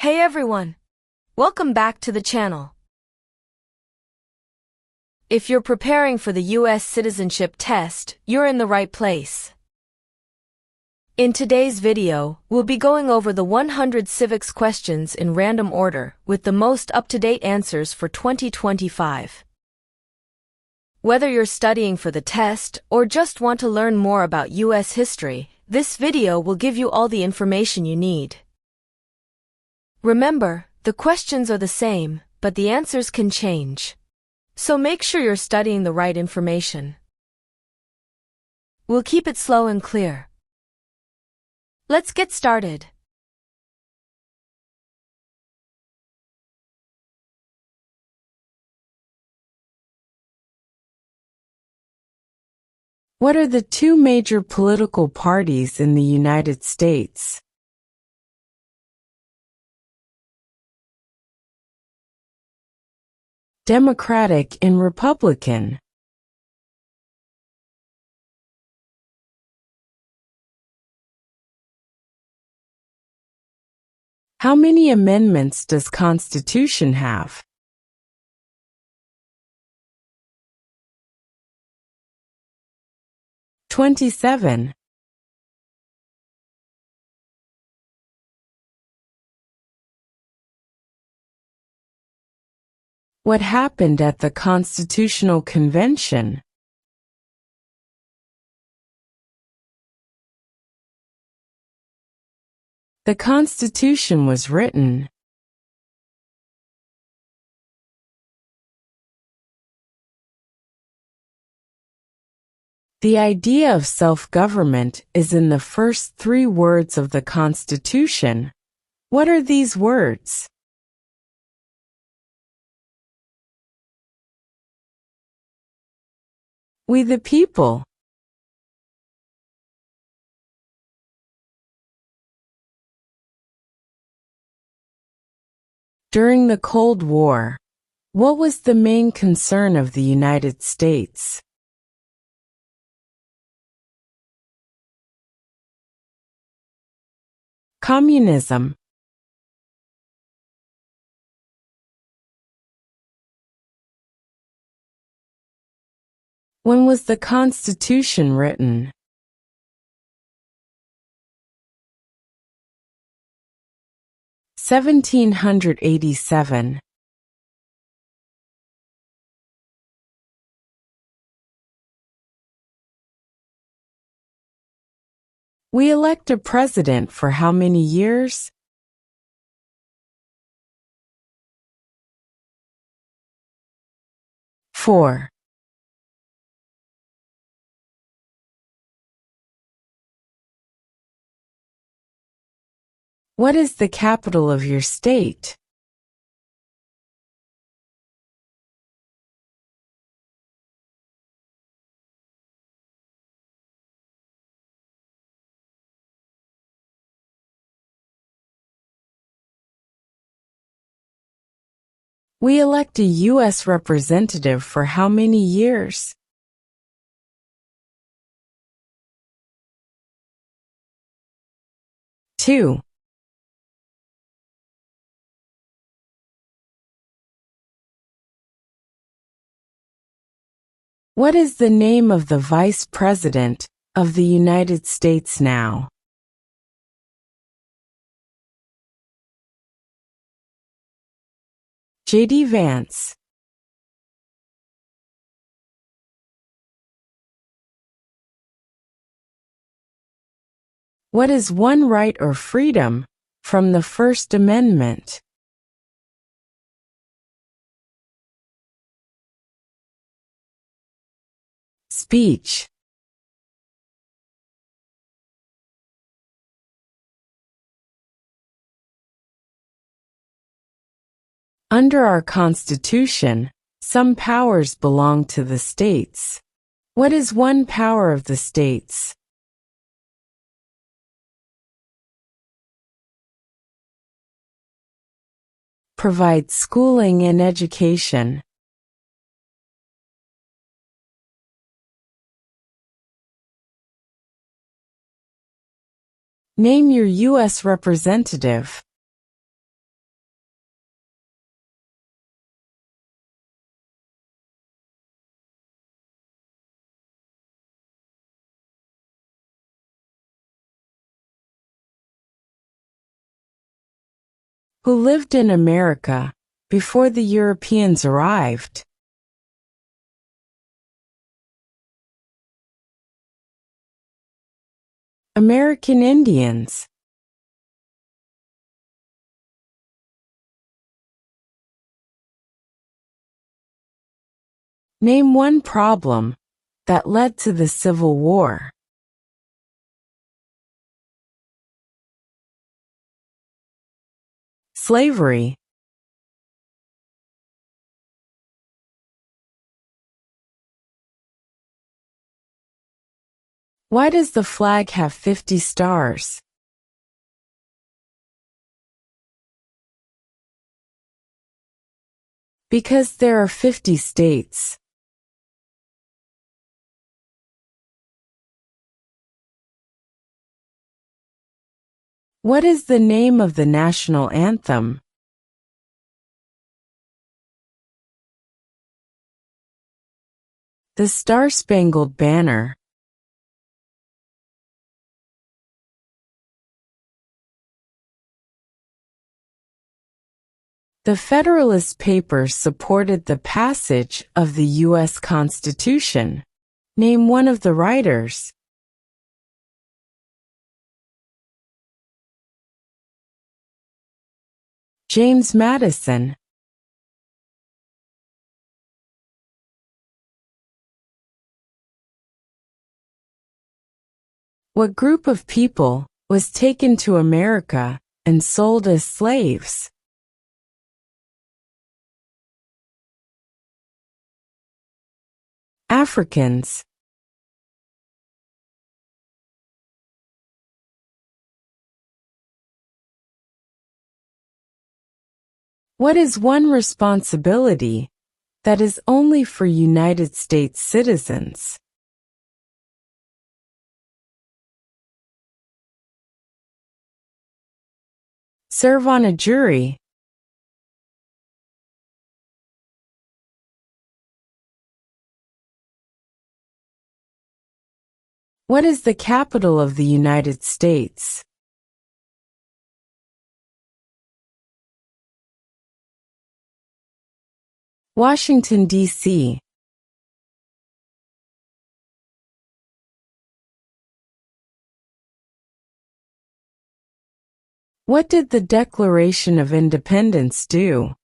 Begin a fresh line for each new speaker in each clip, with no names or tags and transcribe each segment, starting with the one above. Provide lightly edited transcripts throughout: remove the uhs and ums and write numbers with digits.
Hey everyone! Welcome back to the channel. If you're preparing for the U.S. Citizenship Test, you're in the right place. In today's video, we'll be going over the 100 civics questions in random order with the most up-to-date answers for 2025. Whether you're studying for the test or just want to learn more about U.S. history, this video will give you all the information you need. Remember, the questions are the same, but the answers can change. So make sure you're studying the right information. We'll keep it slow and clear. Let's get started.
What are the two major political parties in the United States? Democratic and Republican. How many amendments does Constitution have? "27. What happened at the Constitutional Convention? The Constitution was written. The idea of self-government is in the first three words of the Constitution. What are these words? We the people. During the Cold War, what was the main concern of the United States? Communism. When was the Constitution written? (1787). We elect a president for how many years? 4. What is the capital of your state? We elect a U.S. representative for how many years? 2. What is the name of the Vice President of the United States now? J.D. Vance. What is one right or freedom from the First Amendment? Speech. Under our Constitution, some powers belong to the states. What is one power of the states? Provide schooling and education. Name your U.S. representative. Who lived in America before the Europeans arrived? American Indians. Name one problem that led to the Civil War. Slavery. Why does the flag have 50 stars? Because there are 50 states. What is the name of the national anthem? The Star-Spangled Banner. The Federalist Papers supported the passage of the U.S. Constitution. Name one of the writers. James Madison. What group of people was taken to America and sold as slaves? Africans. What is one responsibility that is only for United States citizens? Serve on a jury. What is the capital of the United States? Washington, D.C. What did the Declaration of Independence do?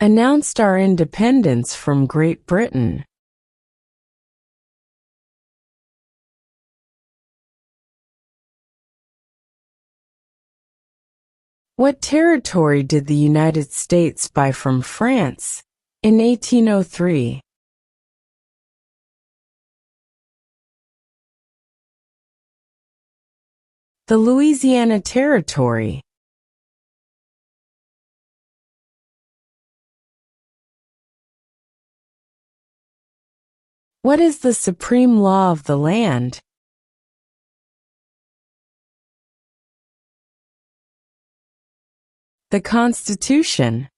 Announced our independence from Great Britain. What territory did the United States buy from France in 1803? The Louisiana Territory. What is the supreme law of the land? The Constitution.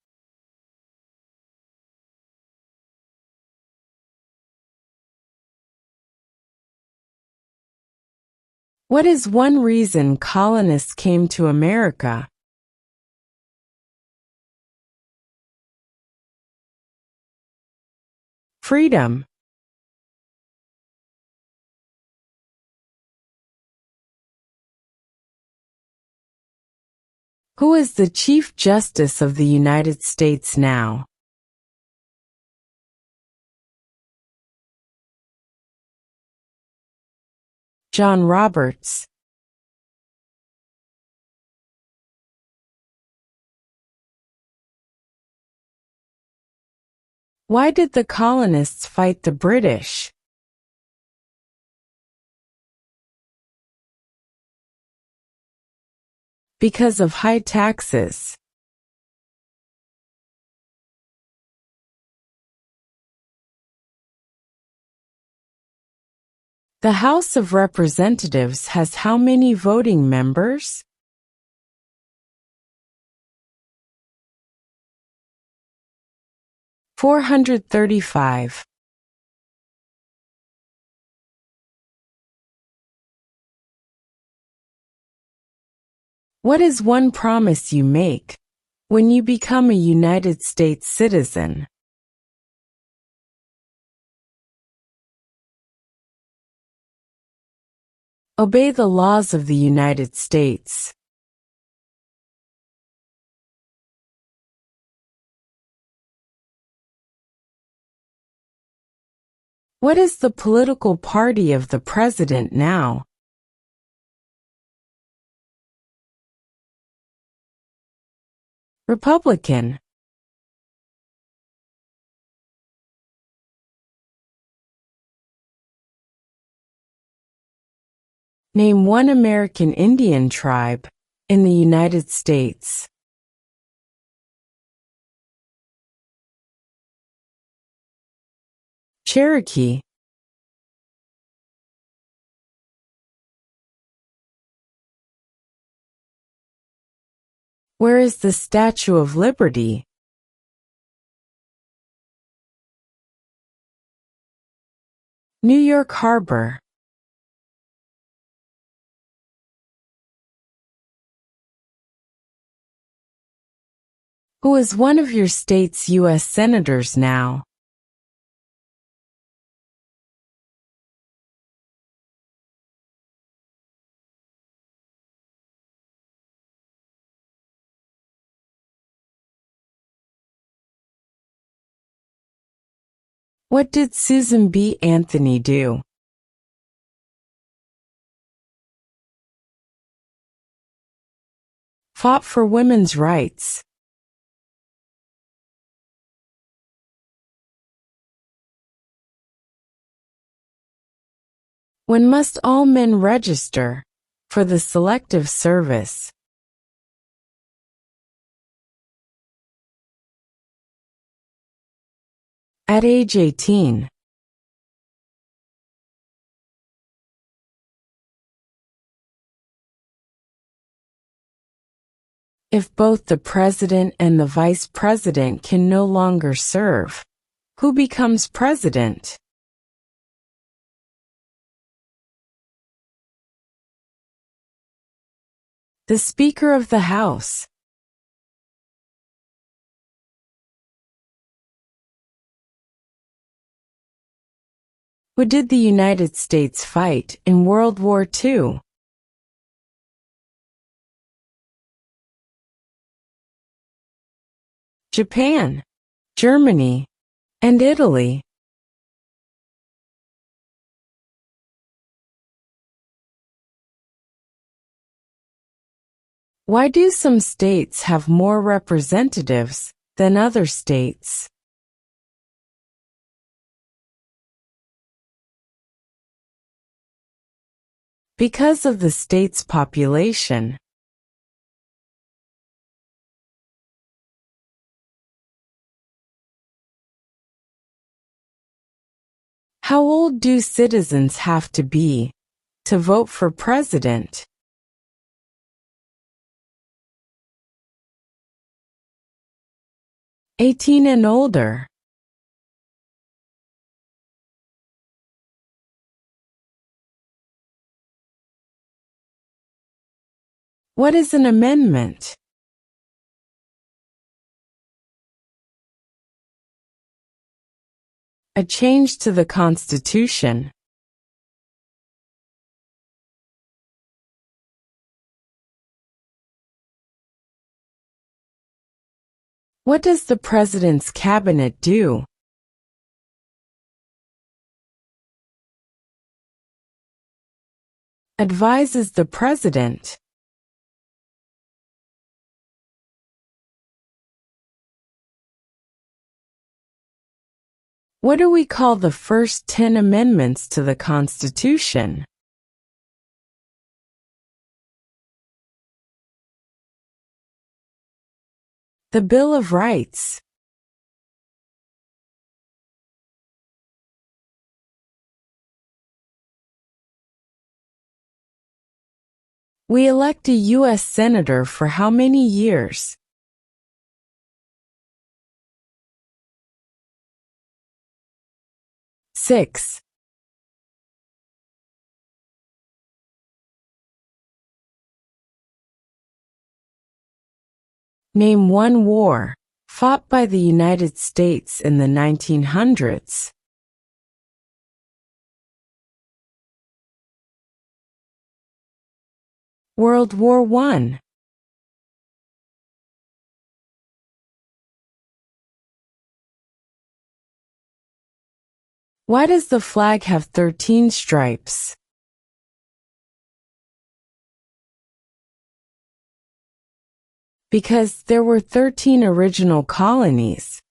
What is one reason colonists came to America? Freedom. Who is the Chief Justice of the United States now? John Roberts. Why did the colonists fight the British? Because of high taxes. The House of Representatives has how many voting members? 435. What is one promise you make when you become a United States citizen? Obey the laws of the United States. What is the political party of the president now? Republican. Name one American Indian tribe in the United States. Cherokee. Where is the Statue of Liberty? New York Harbor. Who is one of your state's U.S. senators now? What did Susan B. Anthony do? Fought for women's rights. When must all men register for the Selective Service? At age 18. If both the president and the vice president can no longer serve, who becomes president? The Speaker of the House. Who did the United States fight in World War II? Japan, Germany, and Italy. Why do some states have more representatives than other states? Because of the state's population. How old do citizens have to be to vote for president? 18 and older. What is an amendment? A change to the Constitution. What does the President's cabinet do? Advises the President. What do we call the first 10 amendments to the Constitution? The Bill of Rights. We elect a U.S. Senator for how many years? 6. Name one war fought by the United States in the 1900s. World War I. Why does the flag have 13 stripes? Because there were 13 original colonies.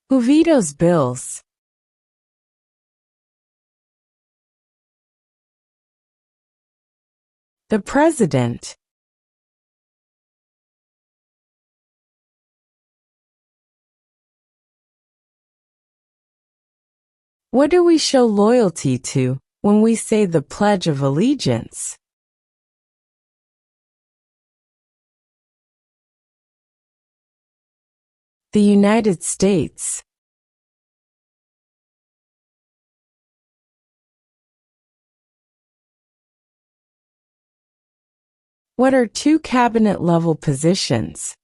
Who vetoes bills? The President. What do we show loyalty to when we say the Pledge of Allegiance? The United States. What are two cabinet-level positions?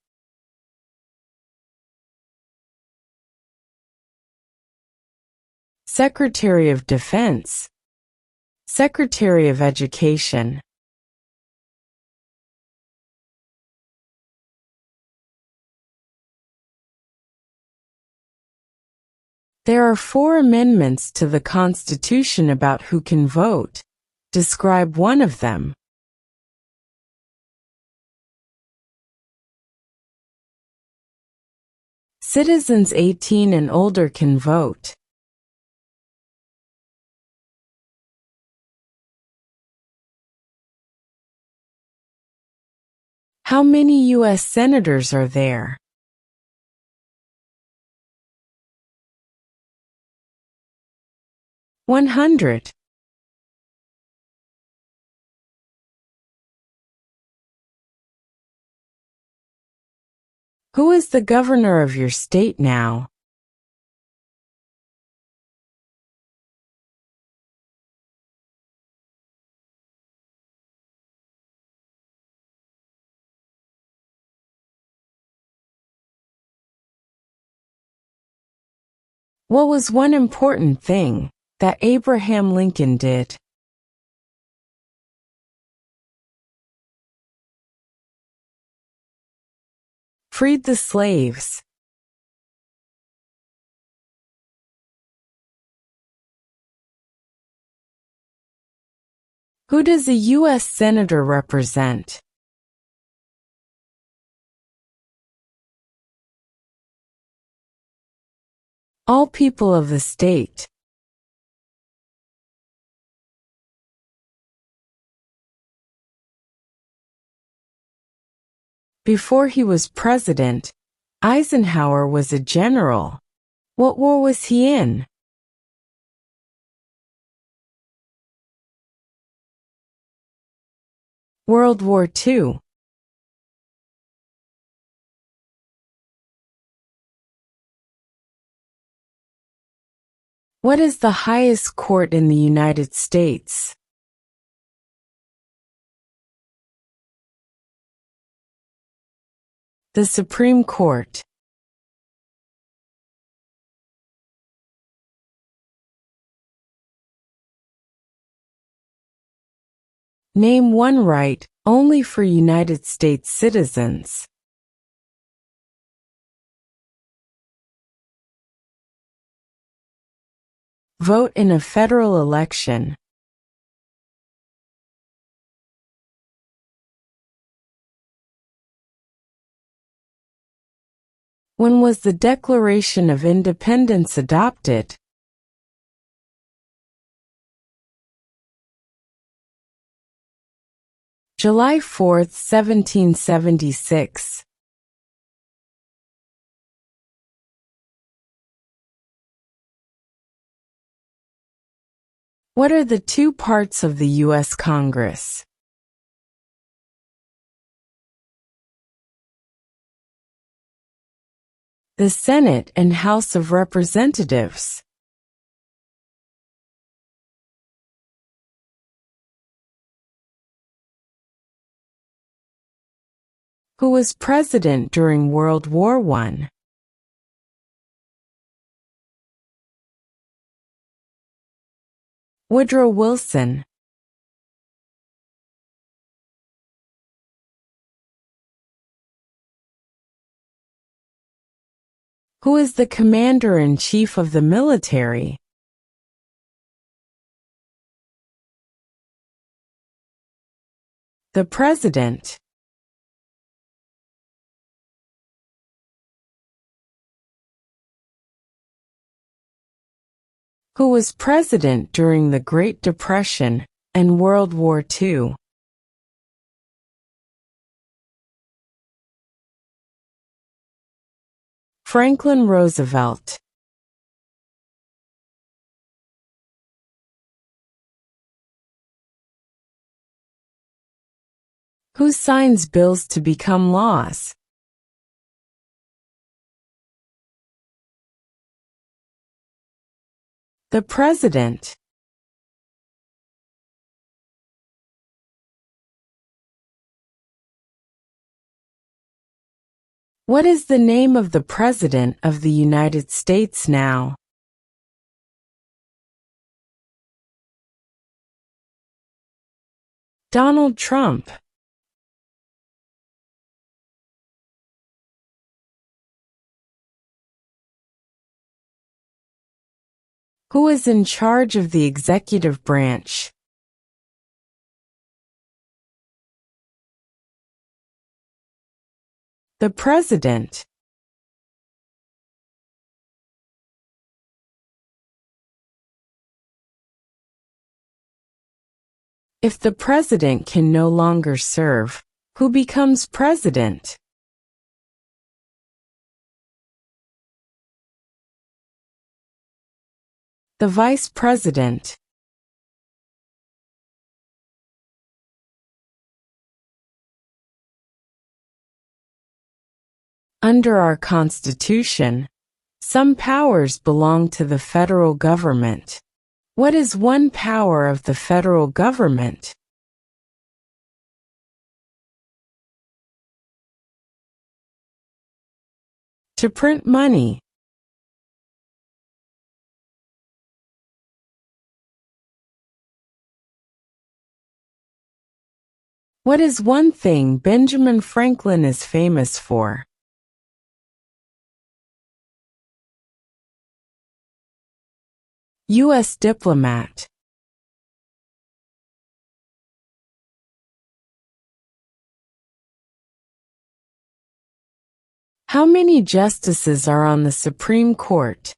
Secretary of Defense, Secretary of Education. There are 4 amendments to the Constitution about who can vote. Describe one of them. Citizens 18 and older can vote. How many U.S. senators are there? $100. Who is the governor of your state now? What was one important thing that Abraham Lincoln did? Freed the slaves. Who does a U.S. senator represent? All people of the state. Before he was president, Eisenhower was a general. What war was he in? World War II. What is the highest court in the United States? The Supreme Court. Name one right only for United States citizens. Vote in a federal election. When was the Declaration of Independence adopted? July 4, 1776. What are the two parts of the U.S. Congress? The Senate and House of Representatives. Who was president during World War I? Woodrow Wilson. Who is the commander-in-chief of the military? The president. Who was president during the Great Depression and World War II? Franklin Roosevelt. Who signs bills to become laws? The president. What is the name of the President of the United States now? Donald Trump. Who is in charge of the executive branch? The president. If the president can no longer serve, who becomes president? The vice president. Under our Constitution, some powers belong to the federal government. What is one power of the federal government? To print money. What is one thing Benjamin Franklin is famous for? U.S. diplomat. How many justices are on the Supreme Court?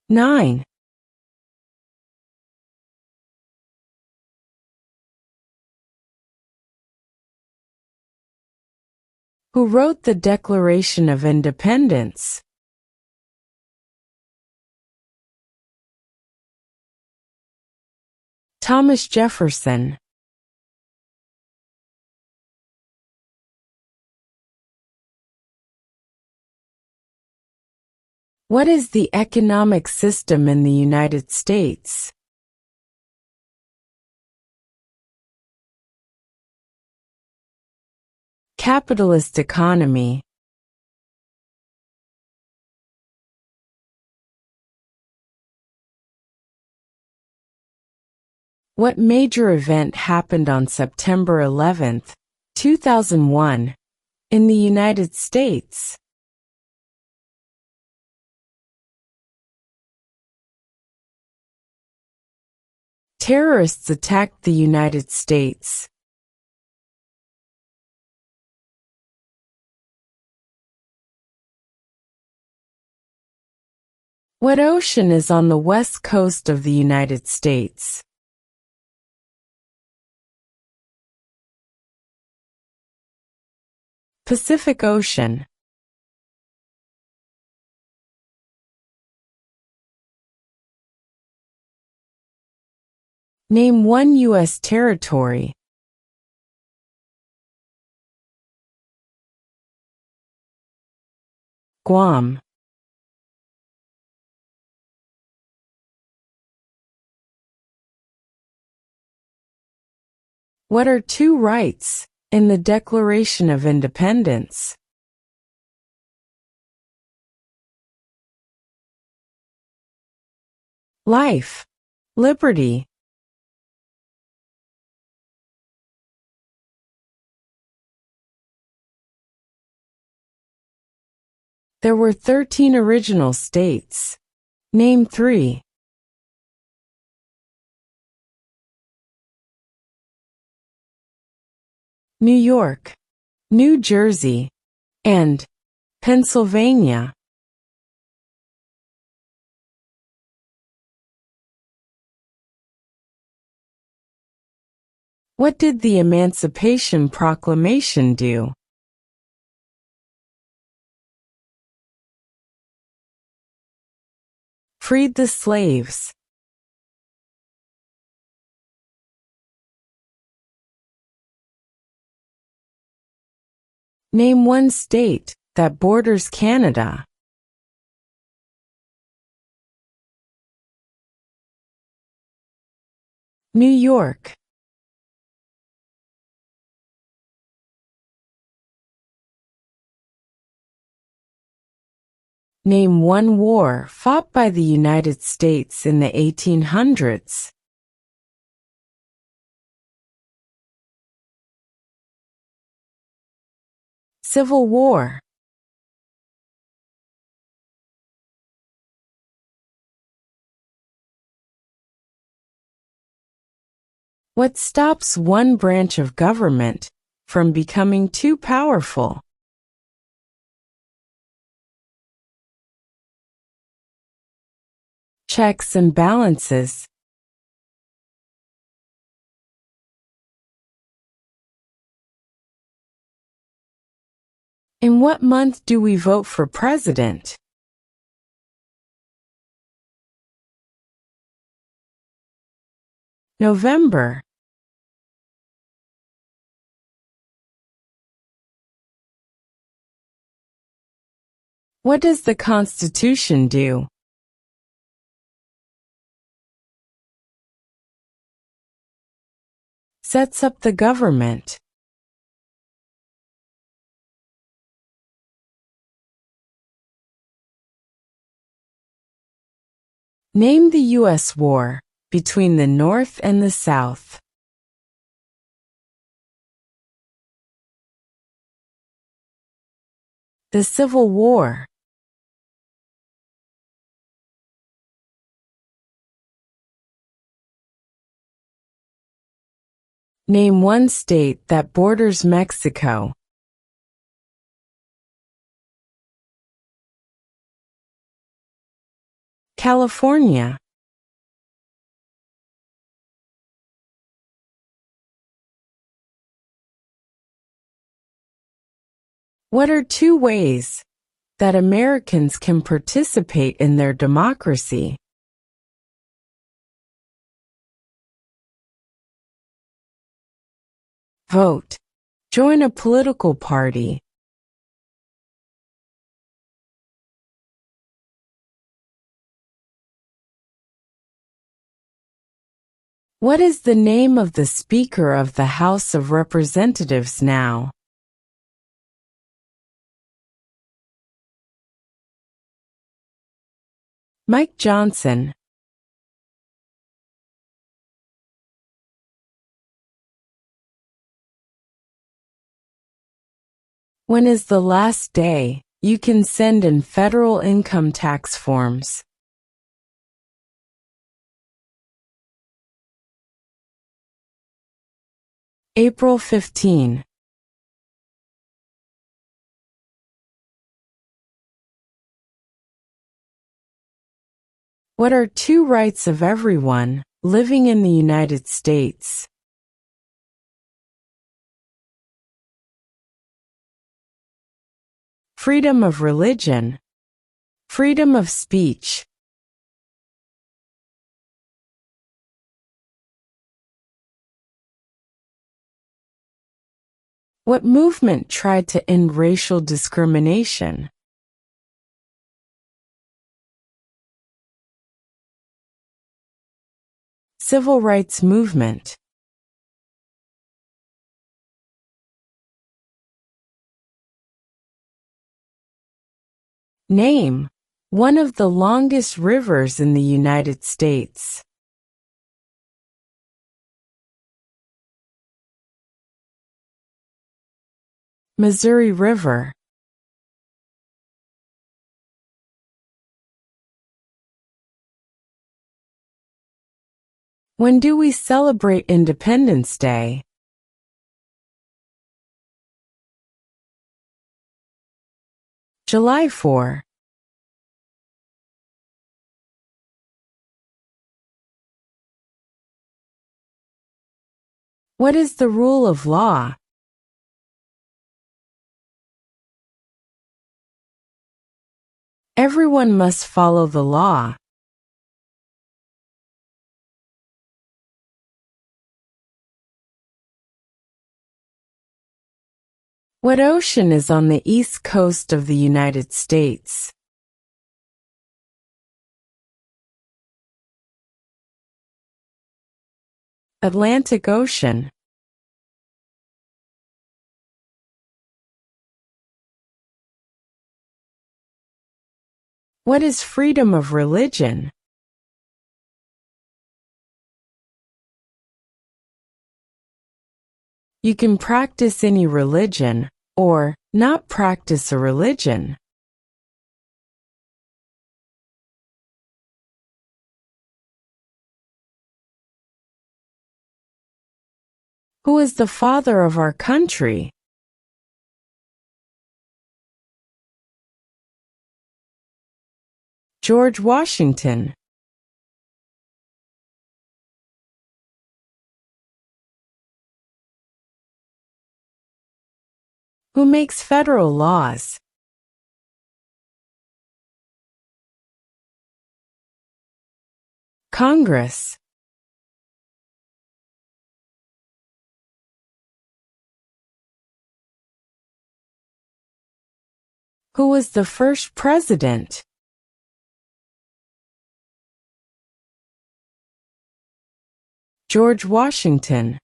9. Who wrote the Declaration of Independence? Thomas Jefferson. What is the economic system in the United States? Capitalist economy. What major event happened on September 11, 2001, in the United States? Terrorists attacked the United States. What ocean is on the west coast of the United States? Pacific Ocean. Name one U.S. territory. Guam. What are two rights in the Declaration of Independence? Life, liberty. There were 13 original states. Name 3. New York, New Jersey, and Pennsylvania. What did the Emancipation Proclamation do? Freed the slaves. Name one state that borders Canada. New York. Name one war fought by the United States in the 1800s. Civil War. What stops one branch of government from becoming too powerful? Checks and balances. In what month do we vote for president? November. What does the Constitution do? Sets up the government. Name the U.S. war between the North and the South. The Civil War. Name one state that borders Mexico. California. What are two ways that Americans can participate in their democracy? Vote. Join a political party. What is the name of the Speaker of the House of Representatives now? Mike Johnson. When is the last day you can send in federal income tax forms? April 15. What are two rights of everyone living in the United States? Freedom of religion. Freedom of speech. What movement tried to end racial discrimination? Civil rights movement. Name one of the longest rivers in the United States. Missouri River. When do we celebrate Independence Day? July 4. What is the rule of law? Everyone must follow the law. What ocean is on the east coast of the United States? Atlantic Ocean. What is freedom of religion? You can practice any religion, or not practice a religion. Who is the father of our country? George Washington. Who makes federal laws? Congress. Who was the first president? George Washington.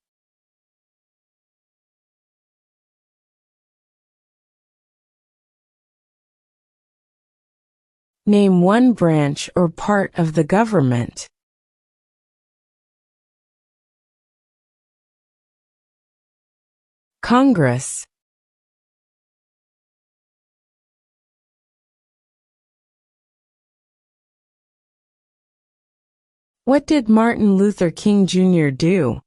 Name one branch or part of the government. Congress. What did Martin Luther King Jr. do?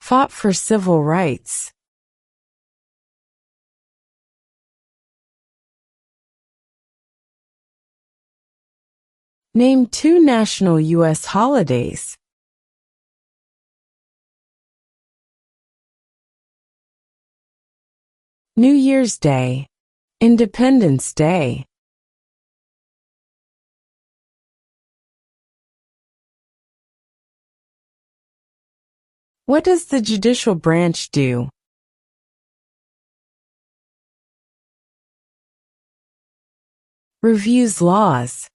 Fought for civil rights. Name two national U.S. holidays. New Year's Day. Independence Day. What does the judicial branch do? Reviews laws.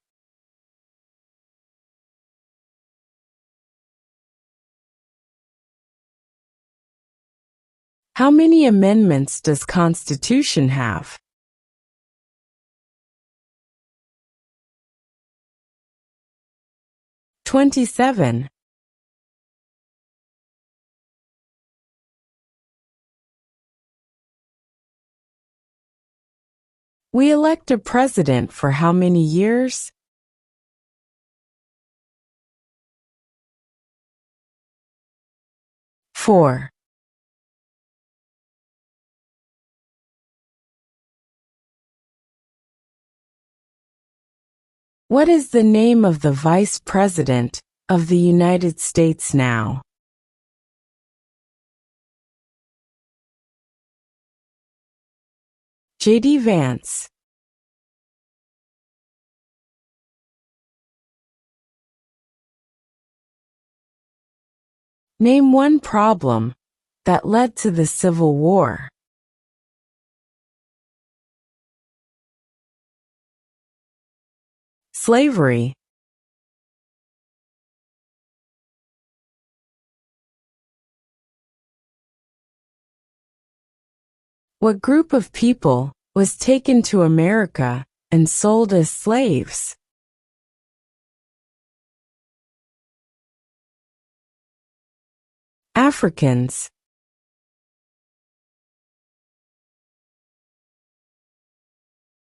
How many amendments does Constitution have? 27. We elect a president for how many years? 4. What is the name of the Vice President of the United States now? J.D. Vance. Name one problem that led to the Civil War. Slavery. What group of people was taken to America and sold as slaves? Africans.